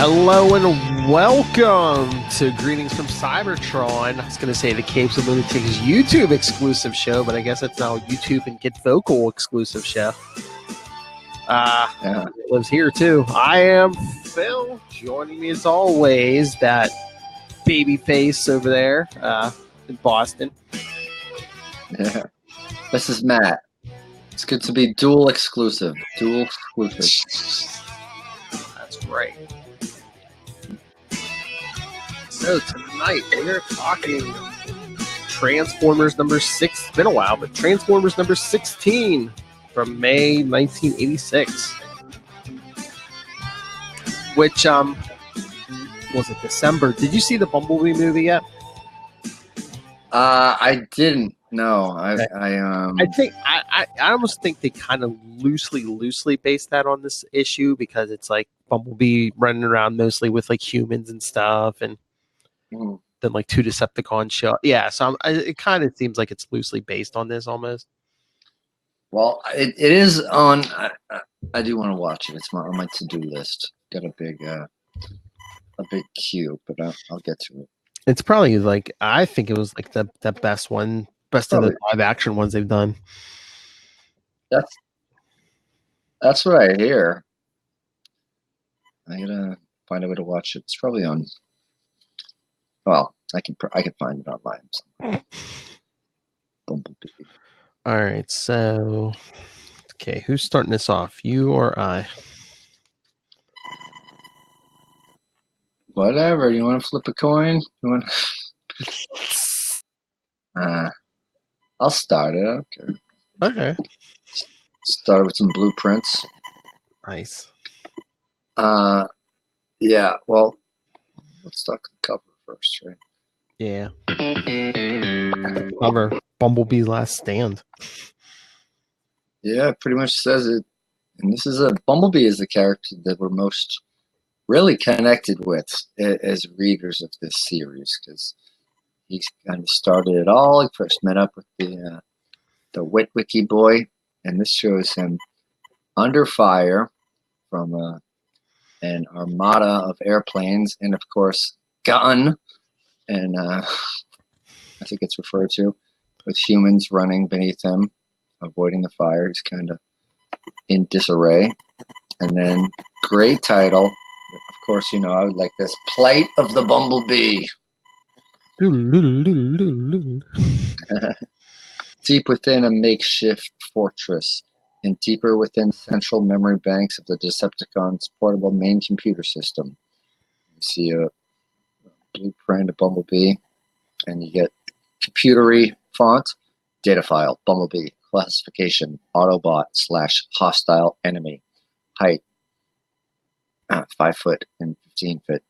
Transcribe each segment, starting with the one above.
Hello and welcome to Greetings from Cybertron. I was going to say the Capes of Lunatics YouTube exclusive show, but I guess it's now YouTube and Get Vocal exclusive show. It lives here too. I am Phil. Joining me as always, that baby face over there in Boston. Yeah. This is Matt. It's good to be dual exclusive. Dual exclusive. That's right. So tonight we're talking Transformers number 6. It's been a while, but Transformers number 16 from May 1986. Which was it December? Did you see the Bumblebee movie yet? I didn't. No, I think I almost think they kind of loosely based that on this issue because it's like Bumblebee running around mostly with like humans and stuff, and then like two Decepticons show. Yeah, so it kind of seems like it's loosely based on this almost. Well, it is on. I do want to watch it. It's on my to-do list. Got a big queue, but I'll get to it. It's probably like I think it was like the best one. Best of the live action ones they've done. That's what I hear. I gotta find a way to watch it. It's probably on. Well, I can find it online. Bumblebee. All right, so okay, who's starting this off? You or I? Whatever. You want to flip a coin? You want? I'll start it. Okay. Start with some blueprints. Nice. Yeah. Well, let's talk the cover first, right? Yeah. Cover Bumblebee's Last Stand. Yeah, it pretty much says it. And this is Bumblebee is the character that we're most really connected with as readers of this series because he kind of started it all. He first met up with the Witwicky boy, and this shows him under fire from an armada of airplanes, and of course, gun, and I think it's referred to with humans running beneath him, avoiding the fire. He's kind of in disarray, and then great title. Of course, you know I would like this: Plight of the Bumblebee. Deep within a makeshift fortress and deeper within central memory banks of the Decepticons' portable main computer system. You see a blueprint of Bumblebee, and you get computery font, data file, Bumblebee, classification, Autobot / hostile enemy, height 5 foot and 15 foot,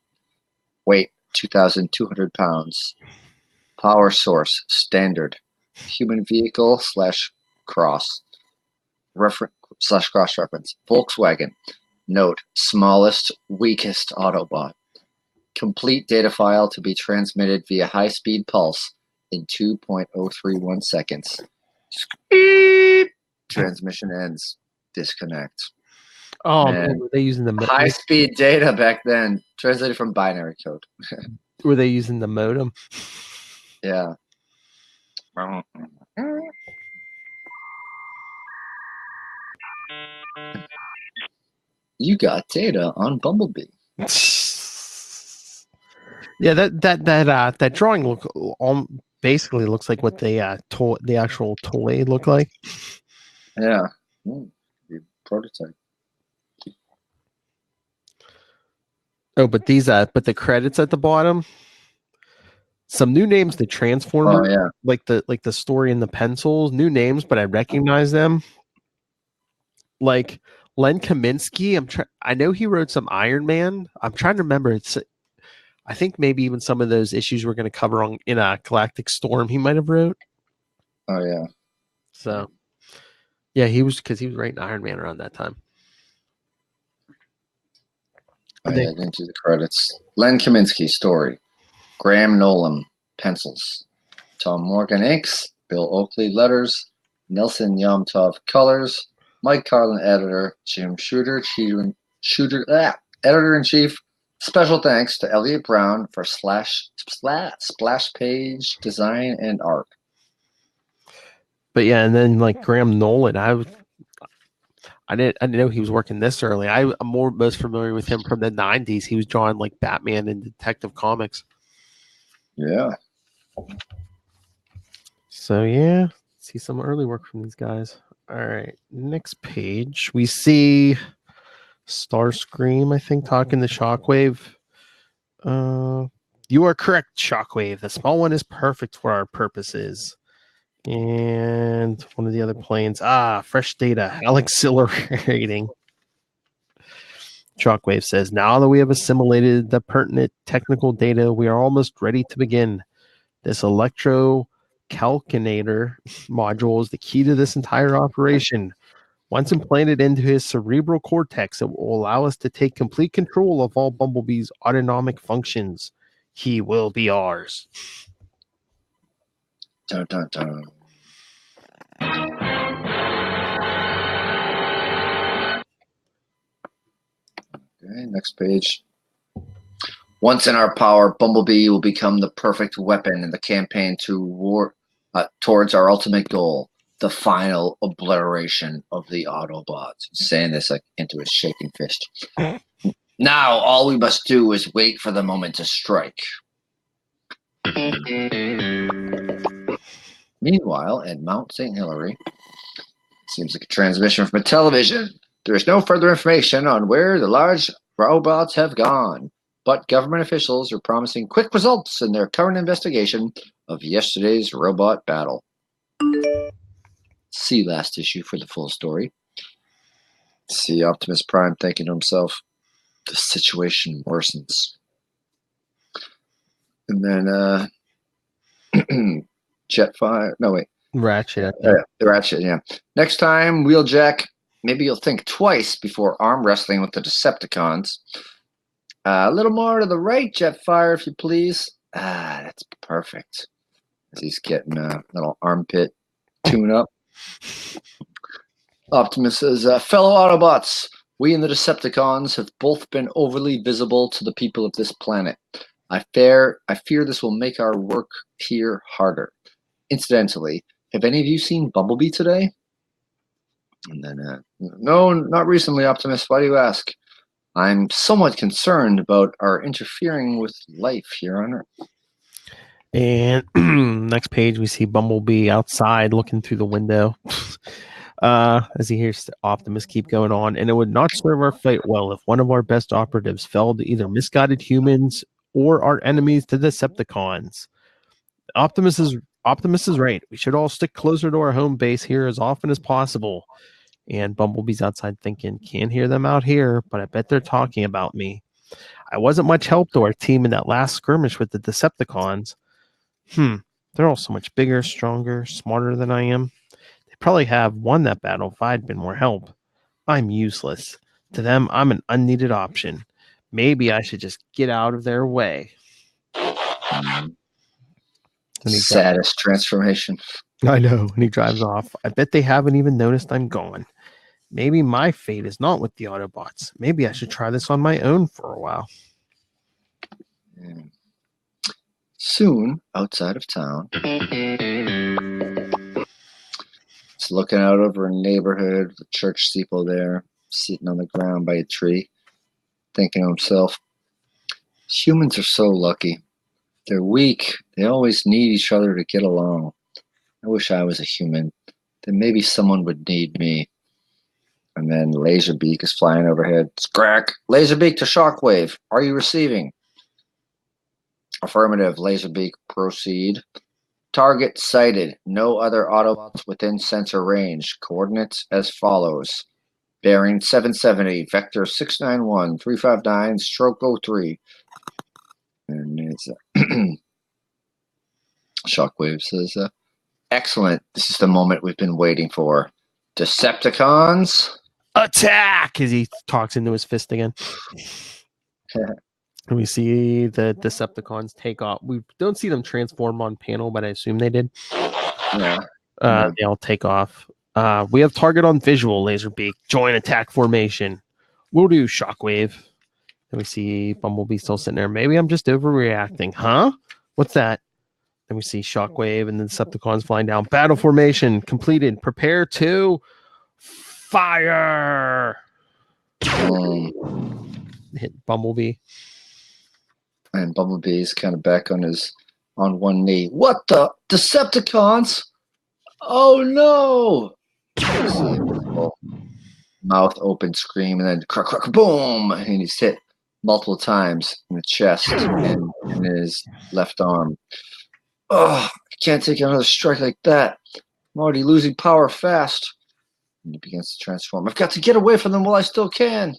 weight 2,200 pounds, power source standard, human vehicle / cross reference, Volkswagen, note, smallest, weakest Autobot, complete data file to be transmitted via high-speed pulse in 2.031 seconds. Transmission ends. Disconnect. Oh, man, were they using the high-speed data back then? Translated from binary code. Were they using the modem? Yeah. You got data on Bumblebee. Yeah, that drawing basically looks like what the actual toy looked like. Yeah, prototype. Oh, but the credits at the bottom. Some new names to Transformers. Oh, yeah. Like the story in the pencils. New names, but I recognize them. Like Len Kaminsky. I know he wrote some Iron Man. I'm trying to remember. I think maybe even some of those issues we're going to cover in a Galactic Storm he might have wrote. Oh yeah. So yeah, he was writing Iron Man around that time. I didn't do the credits. Len Kaminsky story. Graham Nolan pencils. Tom Morgan inks. Bill Oakley letters. Nelson Yomtov colors. Mike Carlin editor. Jim Shooter editor in chief. Special thanks to Elliot Brown for splash page design and art. But yeah, and then like Graham Nolan, I didn't know he was working this early. I'm most familiar with him from the '90s. He was drawing like Batman and Detective Comics. Yeah. So yeah, see some early work from these guys. All right, next page we see Starscream, I think, talking to Shockwave. You are correct, Shockwave. The small one is perfect for our purposes. And one of the other planes. Fresh data. How exhilarating. Shockwave says, now that we have assimilated the pertinent technical data, we are almost ready to begin. This electrocalcinator module is the key to this entire operation. Once implanted into his cerebral cortex, it will allow us to take complete control of all Bumblebee's autonomic functions. He will be ours. Dun, dun, dun. Okay, next page. Once in our power, Bumblebee will become the perfect weapon in the campaign towards our ultimate goal, the final obliteration of the Autobots. He's saying this like into his shaking fist. Now, all we must do is wait for the moment to strike. Meanwhile, at Mount St. Hilary, seems like a transmission from a television. There is no further information on where the large robots have gone, but government officials are promising quick results in their current investigation of yesterday's robot battle. See last issue for the full story. See Optimus Prime thinking to himself, the situation worsens. And then Jetfire. No, wait. Ratchet. Ratchet, yeah. Next time, Wheeljack, maybe you'll think twice before arm wrestling with the Decepticons. A little more to the right, Jetfire, if you please. That's perfect. As he's getting a little armpit tune-up. Optimus says, fellow Autobots, we and the Decepticons have both been overly visible to the people of this planet. I fear this will make our work here harder. Incidentally, have any of you seen Bumblebee today? And then, no, not recently, Optimus. Why do you ask? I'm somewhat concerned about our interfering with life here on Earth. And next page, we see Bumblebee outside looking through the window as he hears Optimus keep going on. And it would not serve our fate well if one of our best operatives fell to either misguided humans or our enemies, the Decepticons. Optimus is right. We should all stick closer to our home base here as often as possible. And Bumblebee's outside thinking, can't hear them out here, but I bet they're talking about me. I wasn't much help to our team in that last skirmish with the Decepticons. They're all so much bigger, stronger, smarter than I am. They probably have won that battle if I'd been more help. I'm useless. To them, I'm an unneeded option. Maybe I should just get out of their way. Saddest transformation. I know. And he drives off. I bet they haven't even noticed I'm gone. Maybe my fate is not with the Autobots. Maybe I should try this on my own for a while. Yeah. Soon, outside of town, it's looking out over a neighborhood, the church steeple there, sitting on the ground by a tree, thinking to himself, humans are so lucky. They're weak. They always need each other to get along. I wish I was a human. Then maybe someone would need me. And then Laserbeak is flying overhead. Scrack! Laserbeak to Shockwave. Are you receiving? Affirmative. Laserbeak, proceed. Target sighted. No other Autobots within sensor range. Coordinates as follows. Bearing 770. Vector 691. 359. Stroke 03. And it's Shockwave says, excellent. This is the moment we've been waiting for. Decepticons, attack! As he talks into his fist again. And we see the Decepticons take off. We don't see them transform on panel, but I assume they did. Yeah. They all take off. We have target on visual, Laserbeak. Join attack formation. Will do, Shockwave. Then we see Bumblebee still sitting there. Maybe I'm just overreacting. Huh? What's that? Then we see Shockwave and the Decepticons flying down. Battle formation completed. Prepare to fire. Hit Bumblebee. And Bumblebee's kind of back on one knee. What the Decepticons? Oh no! Mouth open, scream, and then crack, crack, boom! And he's hit multiple times in the chest and in his left arm. Oh, I can't take another strike like that. I'm already losing power fast. And he begins to transform. I've got to get away from them while I still can.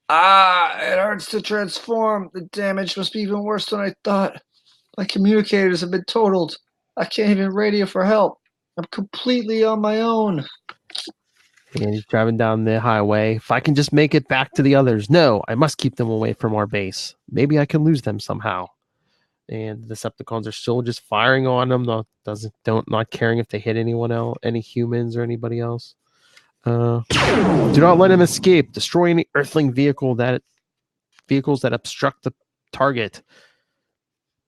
It hurts to transform. The damage must be even worse than I thought. My communicators have been totaled. I can't even radio for help. I'm completely on my own. And he's driving down the highway. If I can just make it back to the others. No, I must keep them away from our base. Maybe I can lose them somehow. And the Decepticons are still just firing on them. Not caring if they hit anyone else, any humans or anybody else. Do not let him escape. Destroy any Earthling vehicles that obstruct the target.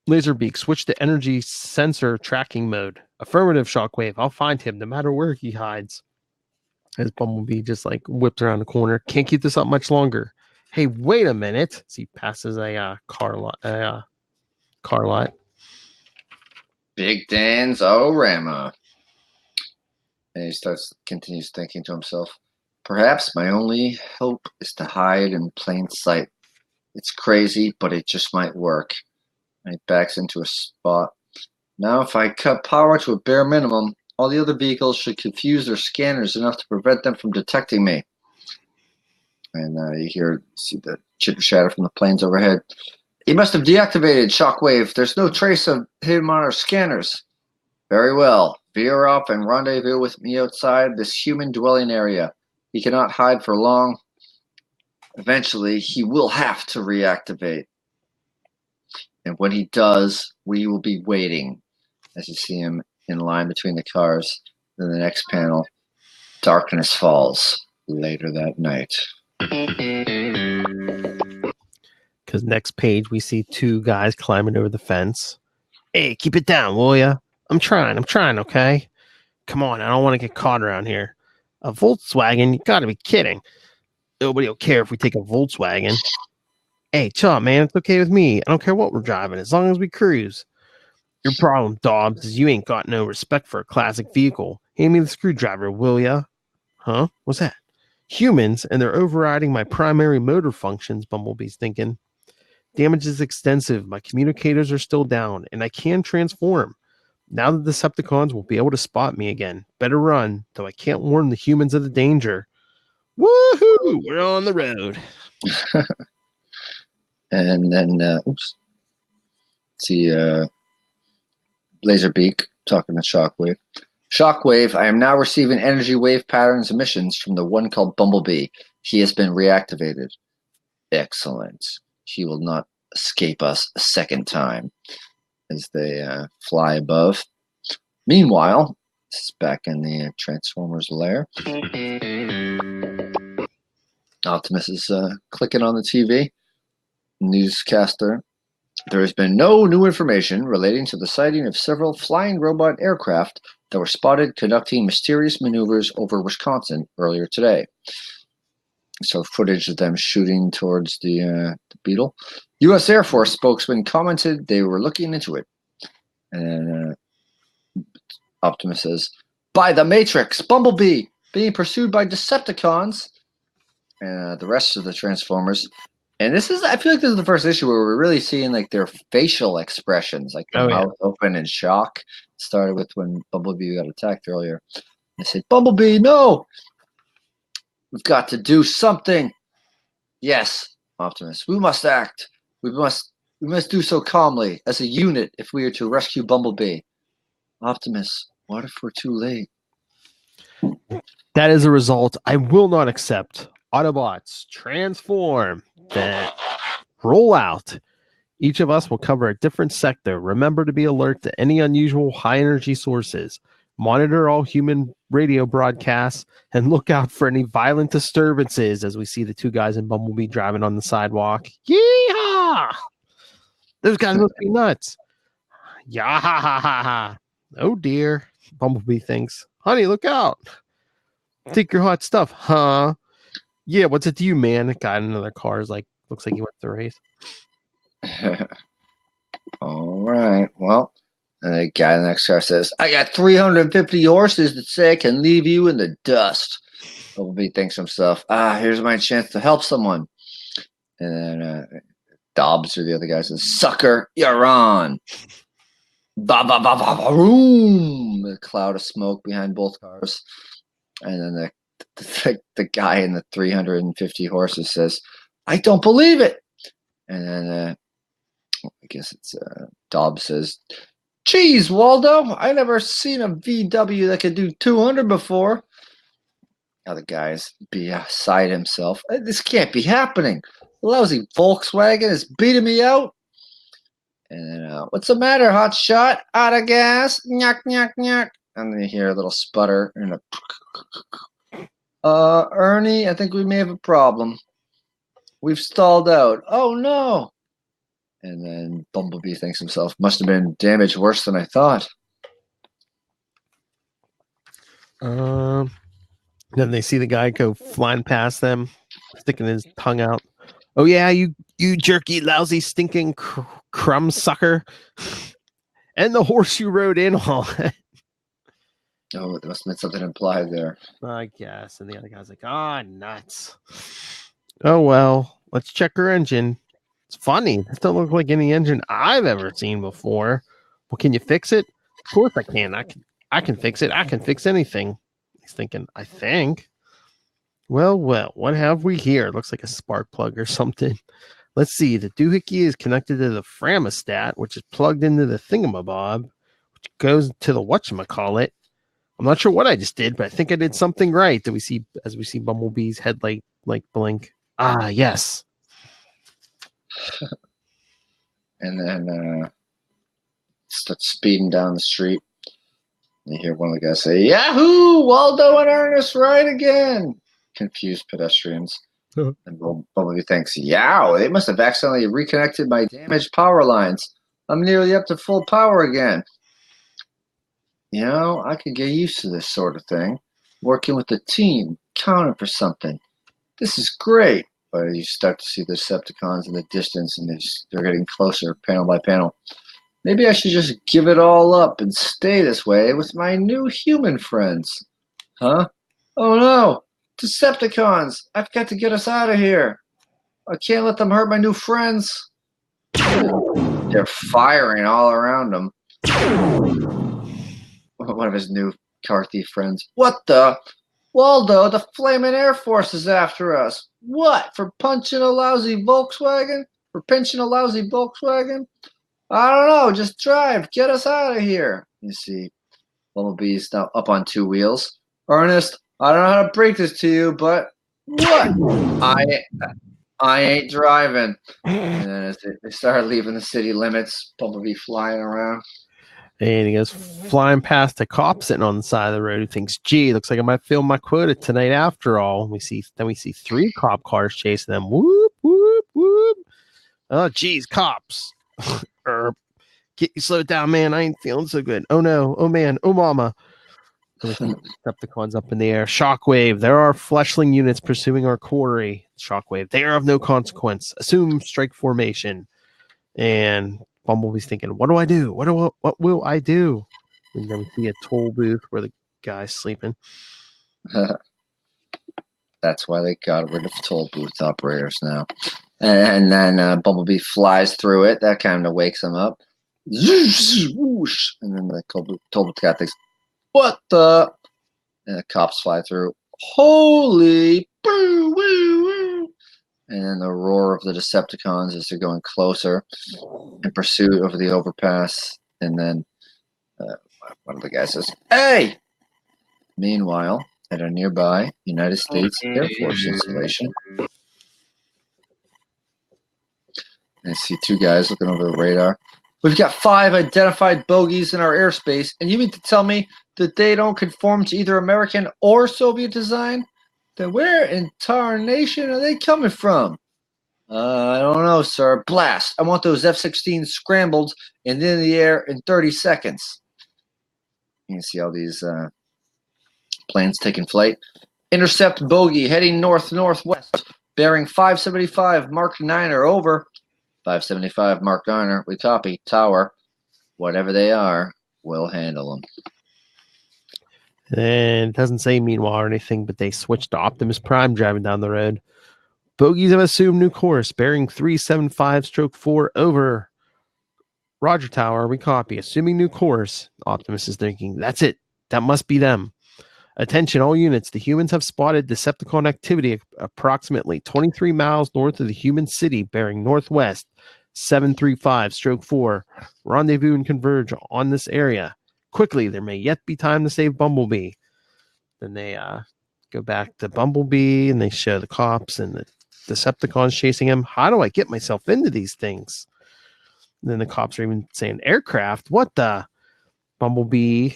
Laserbeak, switch to energy sensor tracking mode. Affirmative, Shockwave. I'll find him no matter where he hides. As Bumblebee just like whips around the corner. Can't keep this up much longer. Hey, wait a minute. As he passes a car lot. Big Dan's Orama. And he continues thinking to himself, perhaps my only hope is to hide in plain sight. It's crazy, but it just might work. And he backs into a spot. Now, if I cut power to a bare minimum, all the other vehicles should confuse their scanners enough to prevent them from detecting me. And you see the chitter chatter from the planes overhead. He must have deactivated Shockwave. There's no trace of him on our scanners. Very well. Veer off and rendezvous with me outside this human dwelling area. He cannot hide for long. Eventually, he will have to reactivate. And when he does, we will be waiting. As you see him in line between the cars. Then the next panel, darkness falls later that night. Because next page, we see two guys climbing over the fence. Hey, keep it down, will ya? I'm trying, okay? Come on, I don't want to get caught around here. A Volkswagen? You gotta be kidding. Nobody will care if we take a Volkswagen. Hey, chill out, man. It's okay with me. I don't care what we're driving, as long as we cruise. Your problem, Dobbs, is you ain't got no respect for a classic vehicle. Hand me the screwdriver, will ya? Huh? What's that? Humans, and they're overriding my primary motor functions, Bumblebee's thinking. Damage is extensive. My communicators are still down, and I can transform. Now the Decepticons will be able to spot me again. Better run, though I can't warn the humans of the danger. Woohoo! We're on the road. And then, see, Laserbeak talking to Shockwave. Shockwave, I am now receiving energy wave patterns emissions from the one called Bumblebee. He has been reactivated. Excellent. He will not escape us a second time. As they fly above. Meanwhile, this is back in the Transformers lair. Optimus is clicking on the TV. Newscaster. There has been no new information relating to the sighting of several flying robot aircraft that were spotted conducting mysterious maneuvers over Wisconsin earlier today. So footage of them shooting towards the Beetle. U.S. Air Force spokesman commented they were looking into it. And Optimus says, by the Matrix, Bumblebee being pursued by Decepticons. And the rest of the Transformers. And I feel like this is the first issue where we're really seeing like their facial expressions, like the mouth open in shock. Started with when Bumblebee got attacked earlier. They said, Bumblebee, no! We've got to do something. Yes, Optimus, we must act. We must do so calmly as a unit if we are to rescue Bumblebee. Optimus, what if we're too late? That is a result I will not accept. Autobots, transform. Then roll out. Each of us will cover a different sector. Remember to be alert to any unusual high energy sources. Monitor all human radio broadcasts and look out for any violent disturbances as we see the two guys in Bumblebee driving on the sidewalk. Yeehaw! Those guys must be nuts. Yeah, ha, ha, ha, ha. Oh dear. Bumblebee thinks, honey, look out. Take your hot stuff, huh? Yeah, what's it to you, man? The guy in another car is like, looks like he went the race. All right. Well, and the guy in the next car says, I got 350 horses that say I can leave you in the dust. Bumblebee thinks to himself, here's my chance to help someone. And then Dobbs or the other guy says, sucker, you're on. Ba ba ba ba ba boom! A cloud of smoke behind both cars. And then the guy in the 350 horses says, I don't believe it. And then I guess it's Dobbs says, geez, Waldo, I never seen a VW that could do 200 before. Now the guy's beside himself. This can't be happening. The lousy Volkswagen is beating me out. And then, what's the matter, hot shot? Out of gas? Nyok, nyok, nyok. And then you hear a little sputter and Ernie, I think we may have a problem. We've stalled out. Oh, no. And then Bumblebee thinks himself, must have been damaged worse than I thought. Then they see the guy go flying past them, sticking his tongue out. Oh, yeah, you jerky, lousy, stinking crumb sucker. And the horse you rode in on. Oh, there must have been something implied there. I guess. And the other guy's like, nuts. Oh, well, let's check her engine. It's funny. This don't look like any engine I've ever seen before. Well, can you fix it? Of course I can. I can fix it. I can fix anything. He's thinking, I think. Well, what have we here? Looks like a spark plug or something. Let's see. The doohickey is connected to the Framostat, which is plugged into the thingamabob, which goes to the whatchamacallit. I'm not sure what I just did, but I think I did something right. That we see as we see Bumblebee's headlight like blink. Yes. And then starts speeding down the street. And you hear one of the guys say, Yahoo! Waldo and Ernest ride again! Confused pedestrians. And Bumblebee thinks, yow, they must have accidentally reconnected my damaged power lines. I'm nearly up to full power again. You know, I could get used to this sort of thing. Working with the team, counting for something. This is great. But you start to see the Decepticons in the distance, and they're getting closer, panel by panel. Maybe I should just give it all up and stay this way with my new human friends. Huh? Oh no! Decepticons! I've got to get us out of here. I can't let them hurt my new friends. They're firing all around him. One of his new car thief friends. What the? Waldo, the flaming Air Force is after us. What? For punching a lousy Volkswagen? For pinching a lousy Volkswagen? I don't know. Just drive. Get us out of here. You see, Bumblebee's now up on two wheels. Ernest, I don't know how to break this to you, but what? I ain't driving. And then as they started leaving the city limits, Bumblebee flying around. And he goes flying past a cop sitting on the side of the road who thinks, gee, looks like I might fill my quota tonight after all. We see three cop cars chasing them. Whoop, whoop, whoop. Oh, geez, cops. Get you slowed down, man. I ain't feeling so good. Oh, no. Oh, man. Oh, mama. Decepticons up in the air. Shockwave. There are fleshling units pursuing our quarry. Shockwave. They are of no consequence. Assume strike formation. And Bumblebee's thinking, what do I do? What will I do? And then we see a toll booth where the guy's sleeping. That's why they got rid of toll booth operators now. And then Bumblebee flies through it. That kind of wakes him up. Whoosh, and then the toll booth guy thinks, what the? And the cops fly through. Holy! Boo, woo, woo. And then the roar of the Decepticons as they're going closer in pursuit over the overpass. And then one of the guys says, hey! Meanwhile, at a nearby United States Air Force installation, I see two guys looking over the radar. We've got 5 identified bogies in our airspace, and you mean to tell me that they don't conform to either American or Soviet design? Then where in tarnation are they coming from? I don't know, sir. Blast. I want those F-16s scrambled and in the air in 30 seconds. You can see all these planes taking flight. Intercept bogey heading north-northwest, bearing 575 Mark 9er over. 575 Mark 9er, we copy. Tower. Whatever they are, we'll handle them. And it doesn't say meanwhile or anything, but they switched to Optimus Prime driving down the road. Bogies have assumed new course, bearing 375-4 over. Roger Tower, we copy. Assuming new course, Optimus is thinking, that's it. That must be them. Attention, all units. The humans have spotted Decepticon activity approximately 23 miles north of the human city, bearing northwest, 735-4. Rendezvous and converge on this area. Quickly, there may yet be time to save Bumblebee. Then they go back to Bumblebee, and they show the cops and the Decepticons chasing him. How do I get myself into these things? And then the cops are even saying, aircraft? What the? Bumblebee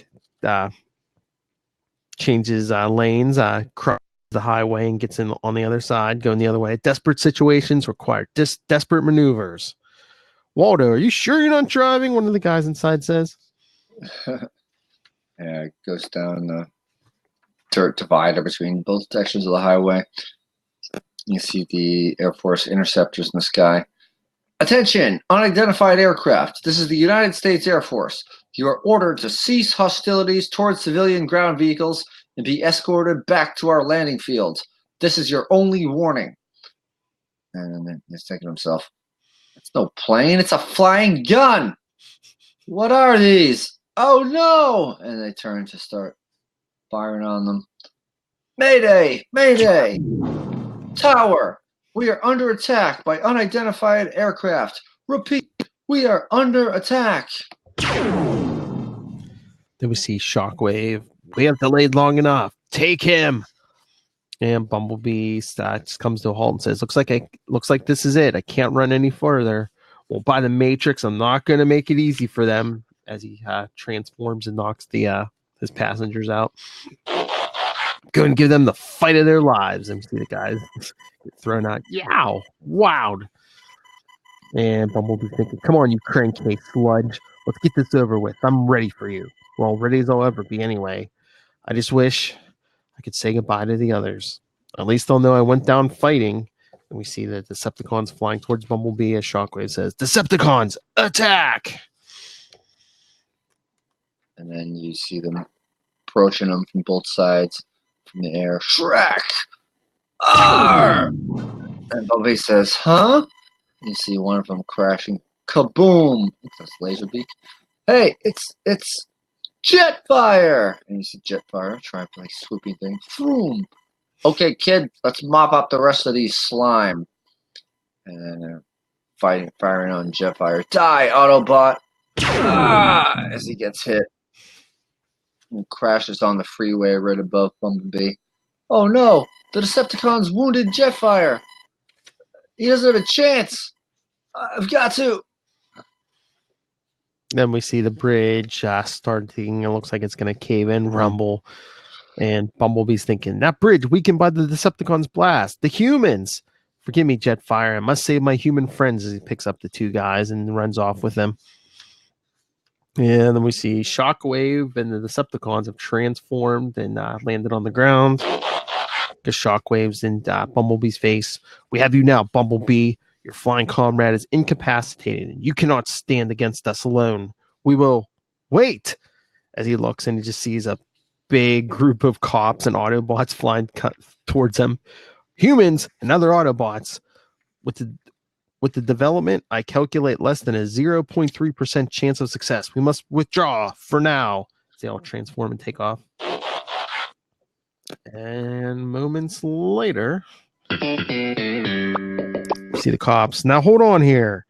changes lanes, crosses the highway and gets in on the other side, going the other way. Desperate situations require desperate maneuvers. Waldo, are you sure you're not driving? One of the guys inside says. Yeah, it goes down the dirt divider between both sections of the highway. You see the Air Force interceptors in the sky. Attention, unidentified aircraft. This is the United States Air Force. You are ordered to cease hostilities towards civilian ground vehicles and be escorted back to our landing fields. This is your only warning. And then he's thinking to himself, it's no plane, it's a flying gun. What are these? Oh no! And they turn to start firing on them. Mayday! Mayday! Tower! We are under attack by unidentified aircraft. Repeat, we are under attack. Then we see Shockwave. We have delayed long enough. Take him. And Bumblebee just comes to a halt and says, looks like this is it. I can't run any further. Well, by the Matrix, I'm not going to make it easy for them. As he transforms and knocks his passengers out. Go and give them the fight of their lives. And see the guys get thrown out. Yow! Wowed. And Bumblebee thinking, come on, you crankcase sludge. Let's get this over with. I'm ready for you. Well, ready as I'll ever be anyway. I just wish I could say goodbye to the others. At least they'll know I went down fighting. And we see the Decepticons flying towards Bumblebee as Shockwave says, Decepticons, attack! And then you see them approaching them from both sides from the air. Shrek! Arr! And Bumblebee says, huh? You see one of them crashing. Kaboom! It's a laser beak. Hey, it's Jetfire! And you see Jetfire trying to play swooping thing. Vroom! Okay, kid, let's mop up the rest of these slime. And then firing on Jetfire. Die, Autobot! Ah! As he gets hit. And crashes on the freeway right above Bumblebee. Oh no! The Decepticons wounded Jetfire! He doesn't have a chance! I've got to! Then we see the bridge starting. It looks like it's going to cave in, rumble. And Bumblebee's thinking, that bridge weakened by the Decepticons' blast. The humans! Forgive me, Jetfire. I must save my human friends as he picks up the two guys and runs off with them. And then we see Shockwave and the Decepticons have transformed and landed on the ground. The Shockwave's in Bumblebee's face. We have you now, Bumblebee. Your flying comrade is incapacitated, and you cannot stand against us alone. We will wait. As he looks and he just sees a big group of cops and Autobots flying towards him. Humans and other Autobots. With the development, I calculate less than a 0.3% chance of success. We must withdraw for now. They all transform and take off. And moments later, you see the cops. Now hold on here.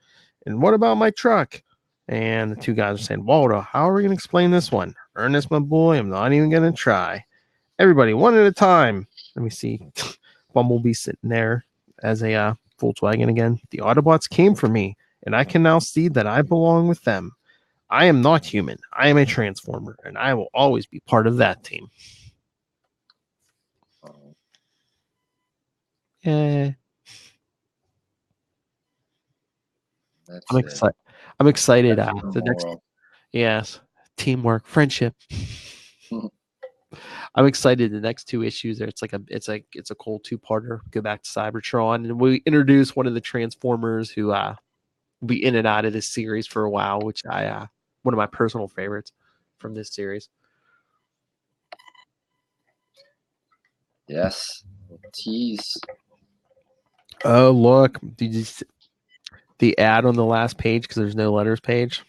And what about my truck? And the two guys are saying, Waldo, how are we going to explain this one? Ernest, my boy, I'm not even going to try. Everybody, one at a time. Let me see. Bumblebee sitting there as a Volkswagen again. The Autobots came for me, and I can now see that I belong with them. I am not human. I am a Transformer, and I will always be part of that team. Yeah. I'm excited. I'm excited. The next, yes, teamwork, friendship. I'm excited. The next two issues there, it's a cool two-parter. Go back to Cybertron, and we introduce one of the Transformers who will be in and out of this series for a while, which I one of my personal favorites from this series. Yes, tease. Oh look, did you see the ad on the last page because there's no letters page?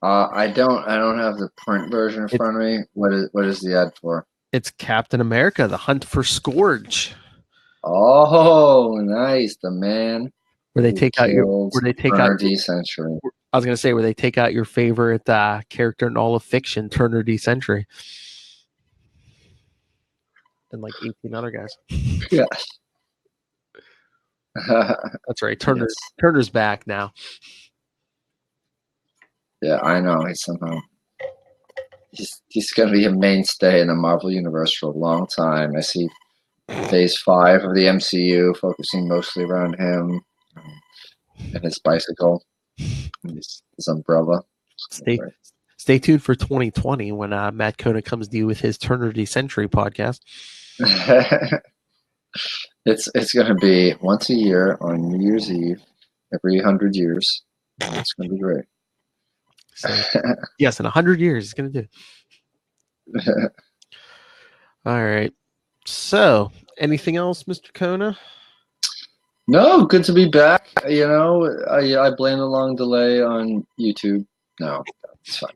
I don't have the print version in front of me. What is the ad for? It's Captain America: The Hunt for Scourge. Oh, nice, the man. Where they take out your Century. I was gonna say where they take out your favorite character in all of fiction, Turner D. Century, and like 18 other guys. Yes. That's right. Turner's back now. Yeah, I know. He's going to be a mainstay in the Marvel Universe for a long time. I see Phase 5 of the MCU focusing mostly around him and his bicycle, and his umbrella. Stay tuned for 2020 when Matt Kona comes to you with his Turner D. Century podcast. It's going to be once a year on New Year's Eve, every 100 years. It's going to be great. So, yes, in 100 years, it's going to do. All right. So, anything else, Mr. Kona? No, good to be back. You know, I blame the long delay on YouTube. No, it's fine.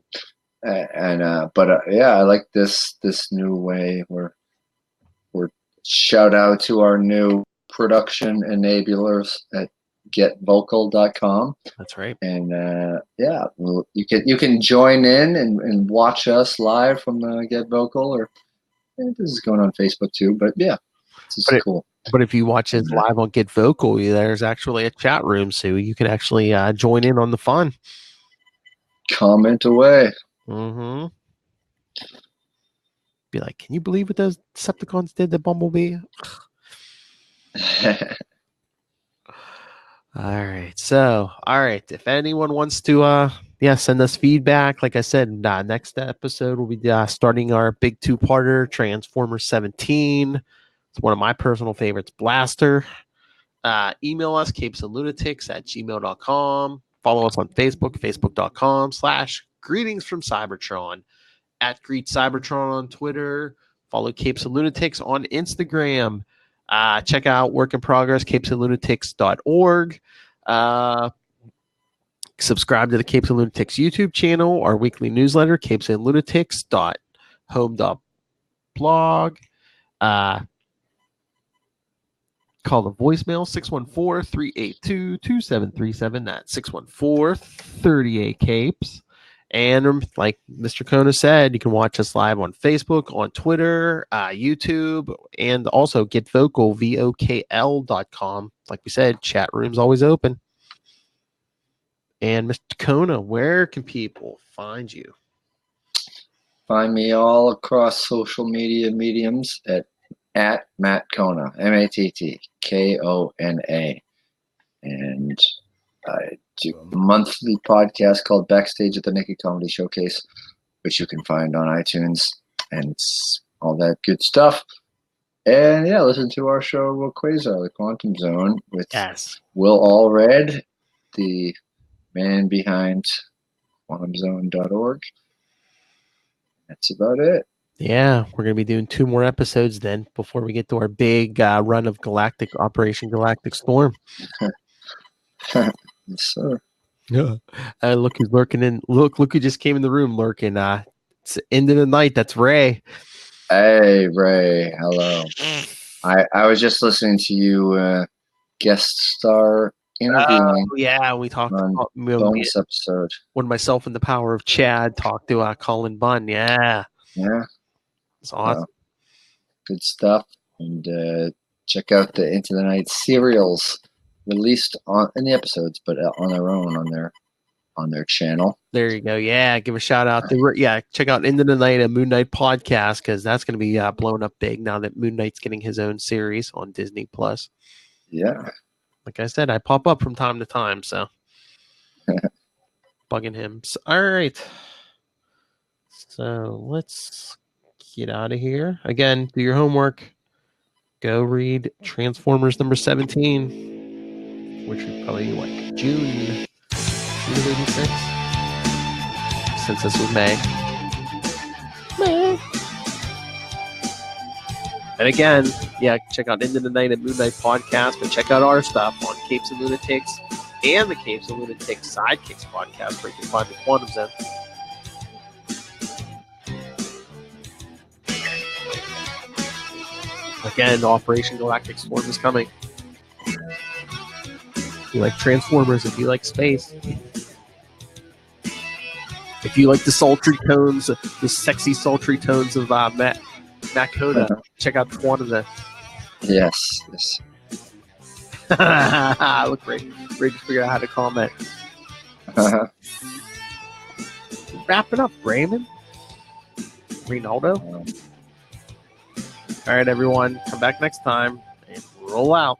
Yeah, I like this new way. We're shout out to our new production enablers at getvocal.com. That's right. And yeah, you can join in and watch us live from the Get Vocal, or this is going on Facebook too. But yeah, this is cool. But if you watch us live on Get Vocal, there's actually a chat room, so you can actually join in on the fun. Comment away. Mm-hmm. Be like, can you believe what those Decepticons did to Bumblebee? All right. So, if anyone wants to send us feedback, like I said, next episode we'll be starting our big two-parter, Transformers 17. It's one of my personal favorites, Blaster. Email us, capesandlunatics@gmail.com. Follow us on Facebook, facebook.com/greetings from Cybertron. @Greet Cybertron on Twitter. Follow Capes and Lunatics on Instagram. Check out Work in Progress, capesandlunatics.org. Subscribe to the Capes and Lunatics YouTube channel, our weekly newsletter, capesandlunatics.home.blog. Call the voicemail 614-382-2737. That's 614-38-CAPES. And like Mr. Kona said, you can watch us live on Facebook, on Twitter, YouTube, and also GetVocal, VOKL.com. Like we said, chat room's always open. And Mr. Kona, where can people find you? Find me all across social media mediums at Matt Kona, MATTKONA. And I do a monthly podcast called Backstage at the Naked Comedy Showcase, which you can find on iTunes, and it's all that good stuff. And yeah, listen to our show Quasar, the Quantum Zone, with Will Allred, the man behind quantumzone.org. That's about it. Yeah, we're going to be doing 2 more episodes then before we get to our big run of Operation Galactic Storm. Yes, sir. Yeah. Look who's lurking in. Look who just came in the room lurking. It's the end of the night. That's Ray. Hey, Ray. Hello. I was just listening to you guest star interviewing. Yeah, we talked about bonus episode. When myself and the power of Chad talked to Colin Bunn. Yeah. Yeah. It's awesome. Good stuff. And check out the Into the Night serials released in the episodes, but on their own on their channel. There you go. Yeah, give a shout out to check out Into the Night, a Moon Knight podcast, because that's going to be blown up big now that Moon Knight's getting his own series on Disney Plus. Yeah, like I said, I pop up from time to time, so bugging him. So, all right, so let's get out of here. Again, do your homework. Go read Transformers number 17, which is probably like June of 86, since this was May. And again, check out Into the Night and Moon Knight podcast, but check out our stuff on Capes and Lunatics and the Capes and Lunatics Sidekicks podcast, where you can find the Quantum Zone. Again, Operation Galactic Storm is coming. If you like Transformers, if you like space, if you like the sultry tones, the sexy sultry tones of Makota, check out the Quantum Zone. Yes. Look, great to figure out how to comment. Wrap it up, Raymond. Ronaldo. All right, everyone. Come back next time and roll out.